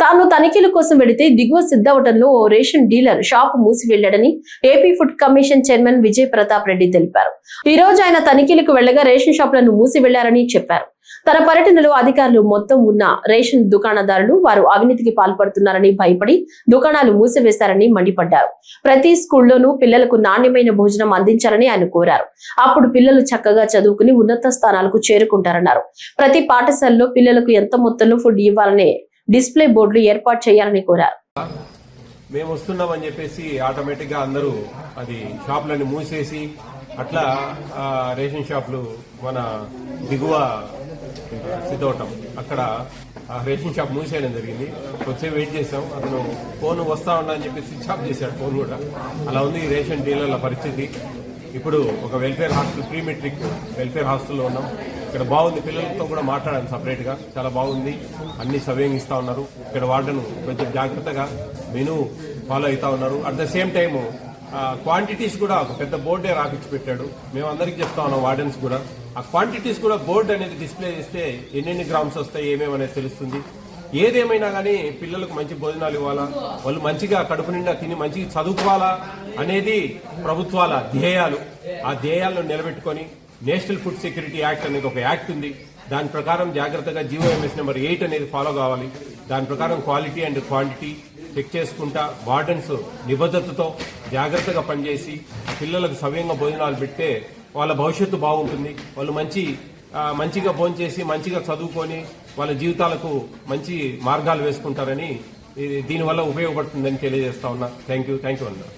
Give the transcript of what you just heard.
తాను తనిఖీల కోసం వెళితే దిగువ సిద్ధవటంలో ఓ రేషన్ డీలర్ షాపు మూసి వెళ్లాడని AP food commission chairman Vijay Pratap Reddy తెలిపారు. ఈ రోజు ఆయన తనిఖీలకు వెళ్లగా రేషన్ షాపులను మూసి వెళ్లారని చెప్పారు. తన పర్యటనలో అధికారులు మొత్తం ఉన్న రేషన్ దుకాణదారులు వారు అవినీతికి పాల్పడుతున్నారని భయపడి దుకాణాలు మూసివేశారని మండిపడ్డారు. ప్రతి స్కూల్లోనూ పిల్లలకు నాణ్యమైన భోజనం అందించాలని ఆయన కోరారు. అప్పుడు పిల్లలు చక్కగా చదువుకుని ఉన్నత స్థానాలకు చేరుకుంటారన్నారు. ప్రతి పాఠశాలలో పిల్లలకు ఎంత మొత్తంలో ఫుడ్ ఇవ్వాలనే డిస్ప్లే బోర్డులు ఏర్పాటు చేయాలని కోరారు. మేము వస్తున్నామని చెప్పేసి ఆటోమేటిక్ గా అందరూ అది షాపులన్నీ మూసేసి అట్లా రేషన్ షాపులు మన దిగువ సిద్ధవటం అక్కడ రేషన్ షాప్ మూసేయడం జరిగింది. కొద్దిసేపు వెయిట్ చేసాం. అతను ఫోన్ వస్తా ఉన్నా అని చెప్పి స్విచ్ ఆఫ్ చేశాడు ఫోన్ కూడా. అలా ఉంది రేషన్ డీలర్ల పరిస్థితి. ఇప్పుడు ఒక welfare hostel pre matric welfare హాస్టల్లో ఉన్నాం. ఇక్కడ బాగుంది, పిల్లలతో కూడా మాట్లాడాను సపరేట్ గా, చాలా బాగుంది, అన్ని సవ్యంగా ఇస్తా ఉన్నారు. ఇక్కడ వార్డెన్ కొంచెం జాగ్రత్తగా మెనూ ఫాలో అవుతా ఉన్నారు. At the same time quantities కూడా ఒక పెద్ద బోర్డే రాపించి పెట్టాడు. మేము అందరికి చెప్తా ఉన్నాం వార్డెన్స్ కూడా. ఆ క్వాంటిటీస్ కూడా బోర్డు అనేది డిస్ప్లే చేస్తే ఎన్నెన్ని గ్రామ్స్ వస్తాయి ఏమేమనేది తెలుస్తుంది. ఏదేమైనా కానీ పిల్లలకు మంచి భోజనాలు ఇవ్వాలా, వాళ్ళు మంచిగా కడుపు నిండా తిని మంచిగా చదువుకోవాలా అనేది ప్రభుత్వాల ధ్యేయాలు. ఆ ధ్యేయాలను నిలబెట్టుకొని నేషనల్ ఫుడ్ సెక్యూరిటీ యాక్ట్ అనేది ఒక యాక్ట్ ఉంది. దాని ప్రకారం జాగ్రత్తగా GOMS నెంబర్ 8 అనేది ఫాలో కావాలి. దాని ప్రకారం క్వాలిటీ అండ్ క్వాంటిటీ చెక్ చేసుకుంటా వార్డెన్స్ నిబద్ధతతో జాగ్రత్తగా పనిచేసి ఆ పిల్లలకు సవ్యంగా భోజనాలు పెడితే వాళ్ళ భవిష్యత్తు బాగుంటుంది. వాళ్ళు మంచిగా భోంచేసి మంచిగా చదువుకొని వాళ్ళ జీవితాలకు మంచి మార్గాలు వేసుకుంటారని దీనివల్ల ఉపయోగపడుతుందని తెలియజేస్తా ఉన్నా. థ్యాంక్ యూ అన్నారు.